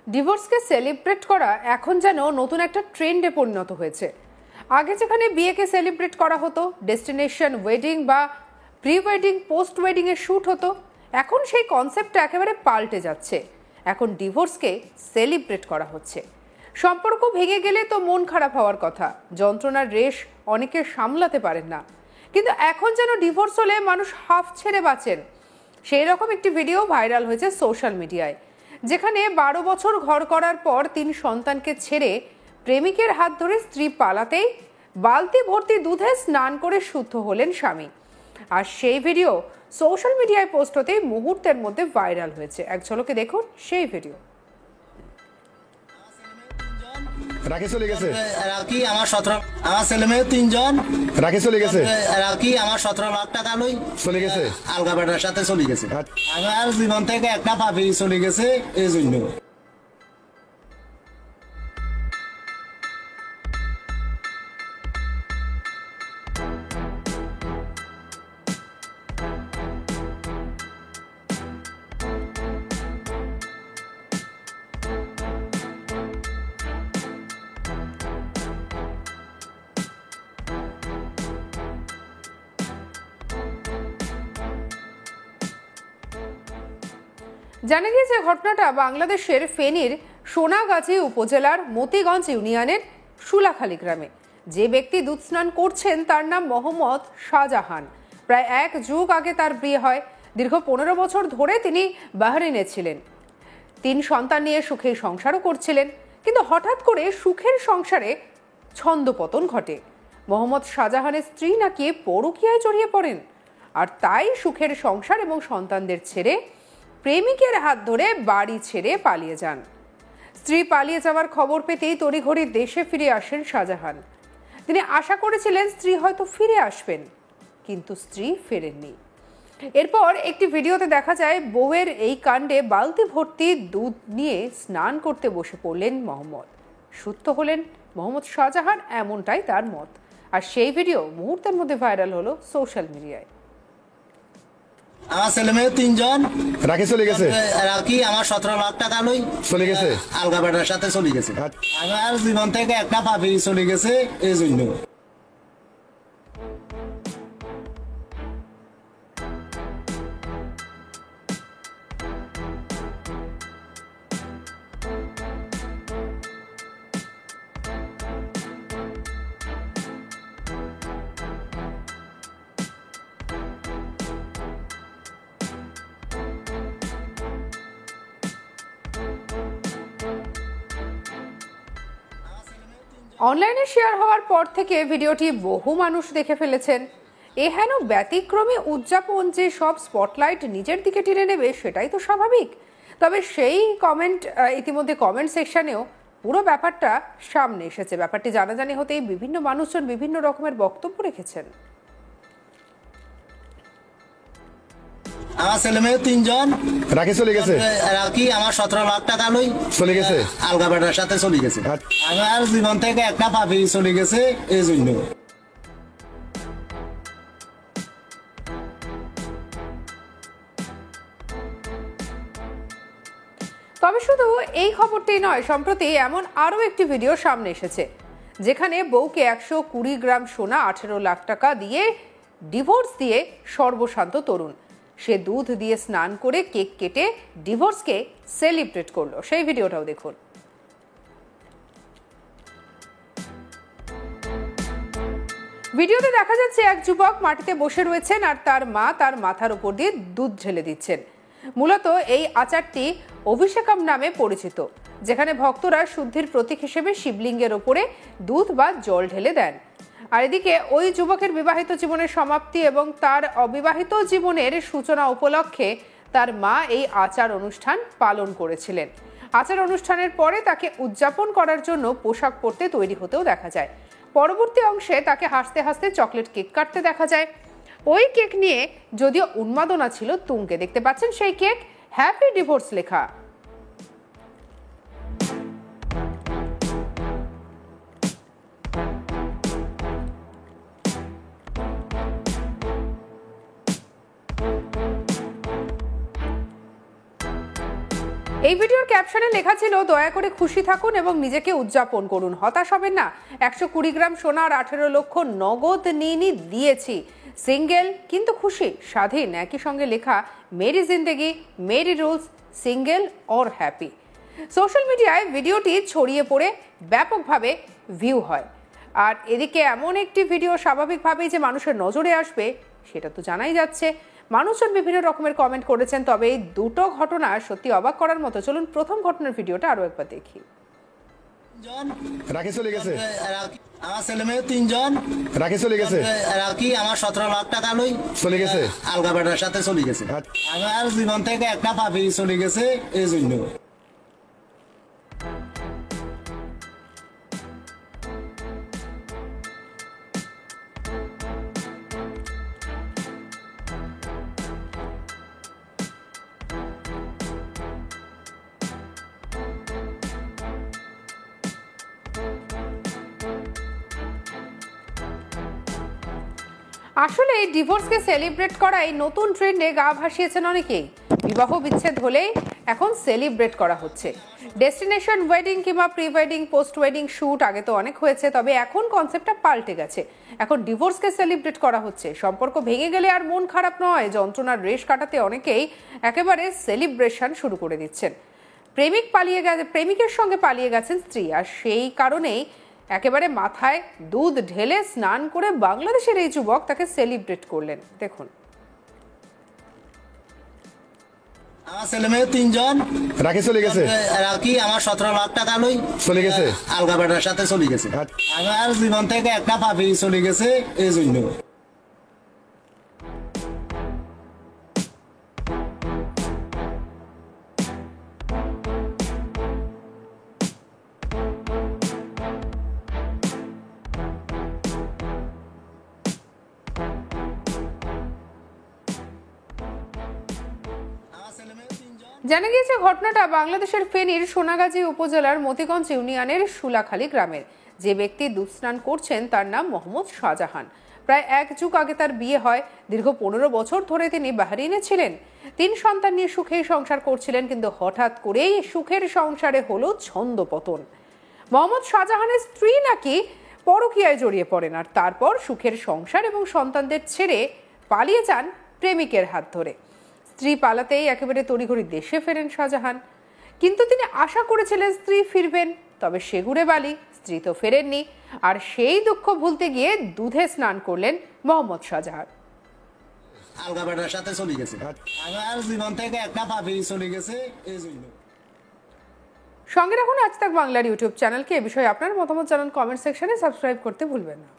ডিভোর্সকে celebrate করা এখন যেন নতুন একটা ট্রেন্ডে পরিণত হয়েছে। আগে যেখানে বিয়েকে সেলিব্রেট করা হতো, ডেস্টিনেশন ওয়েডিং বা প্রি ওয়েডিং পোস্ট ওয়েডিং এর শ্যুট হতো, এখন সেই কনসেপ্টটা একেবারে পাল্টে যাচ্ছে। এখন ডিভোর্সকে সেলিব্রেট করা হচ্ছে। সম্পর্ক ভেঙে গেলে তো মন খারাপ হওয়ার কথা, যন্ত্রণার রেশ অনেকে সামলাতে পারেন না, কিন্তু এখন যেন ডিভোর্স হলে মানুষ হাফ ছেড়ে বাঁচেন। সেই রকম একটি ভিডিও ভাইরাল হয়েছে সোশ্যাল মিডিয়ায়, যেখানে 12 বছর ঘর করার পর 3 সন্তানকে ছেড়ে প্রেমিকের হাত ধরে স্ত্রী পালাতেই বালতি ভর্তি দুধে স্নান করে শুদ্ধ হলেন স্বামী। আর সেই ভিডিও সোশ্যাল মিডিয়ায় পোস্ট হতেই মুহূর্তের মধ্যে ভাইরাল হয়েছে। এক ঝলকে দেখুন সেই ভিডিও। রাখি চলে গেছে, রাখি আমার 17, আমার ছেলে মেয়ে 3 জন। রাখি চলে গেছে, রাখি আমার 17 লাখ টাকা লই চলে গেছে, আলগা বেটার সাথে চলে গেছে। আমার জীবন থেকে একটা পাপি চলে গেছে এই জন্য। জানা গিয়েছে ঘটনাটা বাংলাদেশের ফেনীর সোনাগাজী উপজেলার মতিগঞ্জ ইউনিয়নের শুলাখালী গ্রামে। যে ব্যক্তি দুধ স্নান করছেন তার নাম মোহাম্মদ শাহজাহান। প্রায় 1 যুগ আগে তার বিয়ে হয়। দীর্ঘ 15 বছর ধরে তিনি বাহরিনে ছিলেন। 3 সন্তান নিয়ে সুখে সংসারও করছিলেন, কিন্তু হঠাৎ করে সুখের সংসারে ছন্দপতন ঘটে। মোহাম্মদ শাহজাহানের স্ত্রী নাকি পরকীয়ায় জড়িয়ে পড়েন, আর তাই সুখের সংসার এবং সন্তানদের ছেড়ে প্রেমিকের হাত ধরে বাড়ি ছেড়ে পালিয়ে যান। স্ত্রী পালিয়ে যাওয়ার খবর পেতেই তড়িঘড়ি দেশে ফিরে আসেন শাহজাহান। তিনি আশা করেছিলেন স্ত্রী হয়তো ফিরে আসবেন, কিন্তু স্ত্রী ফেরেননি। এরপর একটি ভিডিওতে দেখা যায় বউয়ের এই কাণ্ডে বালতি ভর্তি দুধ নিয়ে স্নান করতে বসে পড়লেন মোহাম্মদ। সুস্থ হলেন মোহাম্মদ শাহজাহান, এমনটাই তার মত। আর সেই ভিডিও মুহূর্তের মধ্যে ভাইরাল হলো সোশ্যাল মিডিয়ায়। আমার ছেলে মেয়ে 3 জন। রাখি চলে গেছে, রাখি আমার 17 লাখ টাকা লই চলে গেছে, আলগা বেটার সাথে চলে গেছে। আমার জীবন থেকে একটা পাপি চলে গেছে এই জন্য। অনলাইনে শেয়ার হওয়ার পর থেকে ভিডিওটি বহু মানুষ দেখে ফেলেছেন। হেন ব্যতিক্রমী উদযাপন যে সব স্পটলাইট নিজের দিকে টেনে নেবে, সেটাই তো স্বাভাবিক। তবে সেই ইতিমধ্যে কমেন্ট সেকশনেও পুরো ব্যাপারটা সামনে এসেছে। ব্যাপারটি জানাজানি হতেই বিভিন্ন মানুষজন বিভিন্ন রকমের বক্তব্য রেখেছেন। আমার ছেলে মেয়ে 3 জন। রাখি চলে গেছে, রাখি আমার 17 লাখ টাকা লই চলে গেছে, আলগা বেটার সাথে চলে গেছে। আমার জীবন থেকে একটা পাপি চলে গেছে এই জন্য। তবে শুধু এই খবরটি নয়, সম্প্রতি এমন আরও একটি ভিডিও সামনে এসেছে, যেখানে বউকে 120 গ্রাম সোনা 18 লাখ টাকা দিয়ে ডিভোর্স দিয়ে সর্বশান্ত তরুণ। সে দুধ দিয়ে স্নান করে কেক কেটে ডিভোর্সকে সেলিব্রেট করলো। সেই ভিডিওটাও দেখুন। ভিডিওতে দেখা যাচ্ছে এক যুবক মাটিতে বসে রয়েছেন আর তার মা তার মাথার উপর দিয়ে দুধ ঢেলে দিচ্ছেন। মূলত এই আচারটি অভিষেকম নামে পরিচিত, যেখানে ভক্তরা শুদ্ধির প্রতীক হিসেবে শিবলিঙ্গের ওপরে দুধ বা জল ঢেলে দেন। আর এদিকে ওই যুবকের বিবাহিত জীবনের সমাপ্তি এবং তার অবিবাহিত জীবনের সূচনা উপলক্ষে তার মা এই আচার অনুষ্ঠান পালন করেছিলেন। আচার অনুষ্ঠানের পরে তাকে উদযাপন করার জন্য পোশাক পরতে তৈরি হতেও দেখা যায়। পরবর্তী অংশে তাকে হাসতে হাসতে চকলেট কেক কাটতে দেখা যায়। ওই কেক নিয়ে যদিও উন্মাদনা ছিল তুঙ্গে। দেখতে পাচ্ছেন সেই কেক হ্যাপি ডিভোর্স লেখা। এই ভিডিওর ক্যাপশনে লেখা ছিল, দয়া করে খুশি থাকুন এবং নিজেকে উদযাপন করুন, হতাশ হবেন না। 120 গ্রাম সোনা আর 18 লক্ষ নগদ নিয়ে দিয়েছি, সিঙ্গেল কিন্তু খুশি, স্বাধীন। একই সঙ্গে লেখা, মেরি জিন্দেগি মেরি রুলস, সিঙ্গেল অর হ্যাপি। সোশ্যাল মিডিয়ায় ভিডিওটি ছড়িয়ে পড়ে ব্যাপকভাবে ভিউ হয়। আর এদিকে এমন একটি ভিডিও স্বাভাবিকভাবেই যে মানুষের নজরে আসবে সেটা তো জানাই যাচ্ছে। মানুষজন বিভিন্ন রকমের কমেন্ট করেছেন, তবে এই দুটো ঘটনা সত্যি অবাক করার মতো। চলুন প্রথম ঘটনার ভিডিওটা আরো একবার দেখি। রাখি চলে গেছে, আমার ছেলে মেয়ে 3 জন। রাখি চলে গেছে, রাখি আমার 17 লাখ টাকা লই চলে গেছে, আলগা বেটার সাথে চলে গেছে। আমার জীবন থেকে একটা পাপি চলে গেছে এই জন্য। আসলে এই ডিভোর্সকে সেলিব্রেট করাই নতুন ট্রেন্ডে গা ভাসিয়েছেন অনেকেই। বিবাহ বিচ্ছেদ হলেই এখন সেলিব্রেট করা হচ্ছে। ডেস্টিনেশন ওয়েডিং কিংবা pre wedding, post wedding shoot আগে তো অনেক হয়েছে, তবে এখন কনসেপ্টটা পাল্টে গেছে। এখন ডিভোর্সকে সেলিব্রেট করা হচ্ছে। সম্পর্ক ভেঙে গেলে আর মন খারাপ নয়, যন্ত্রণার রেশ কাটাতে অনেকেই একেবারে সেলিব্রেশন শুরু করে দিচ্ছেন। প্রেমিকের সঙ্গে পালিয়ে গেছেন স্ত্রী, আর সেই কারণেই একেবারে মাথায় দুধ ঢেলে স্নান করে বাংলাদেশের এই যুবক তাকে সেলিব্রেট করলেন। দেখুন। আমার ছেলে মেয়ে 3 জন। রাখি চলে গেছে, রাখি আমার 17 লাখ টাকা লই চলে গেছে, আলগা বেটার সাথে চলে গেছে। আমার জীবন থেকে একটা পাপি চলে গেছে এই জন্য। জানা গিয়েছে ঘটনাটা বাংলাদেশের ফেনীর সোনাগাজী উপজেলার মতিগঞ্জ ইউনিয়নের সুলাখালী গ্রামের। যে ব্যক্তি দুধস্নান করছেন তার নাম মোহাম্মদ শাহজাহান। প্রায় 1 যুগ আগে তার বিয়ে হয়। দীর্ঘ 15 বছর ধরে তিনি বাহরিনে ছিলেন। 3 সন্তান নিয়ে সুখেই সংসার করছিলেন, কিন্তু হঠাৎ করেই সুখের সংসারে হলো ছন্দপতন। মোহাম্মদ শাহজাহানের স্ত্রী নাকি পরকীয়ায় জড়িয়ে পড়েন, আর তারপর সুখের সংসার এবং সন্তানদের ছেড়ে পালিয়ে যান প্রেমিকের হাত ধরে। স্ত্রী পালাতেই একেবারে তড়িঘড়ি দেশে ফেরেন শাহজাহান। কিন্তু তিনি আশা করেছিলেন স্ত্রী ফিরবেন, তবে সেগুড়ে বালি, স্ত্রী তো ফেরেননি। আর সেই দুঃখ ভুলতে গিয়ে দুধে স্নান করলেন মোহাম্মদ শাহজাহান। আলগা বেটার সাথে চলে গেছে। আমার জীবন থেকে একটা পাপি চলে গেছে এই জন্য। সঙ্গে রাখুন আজ তাক বাংলার ইউটিউব চ্যানেলকে। এ বিষয়ে আপনার মতামত জানান কমেন্ট সেকশনে। সাবস্ক্রাইব করতে ভুলবেন না।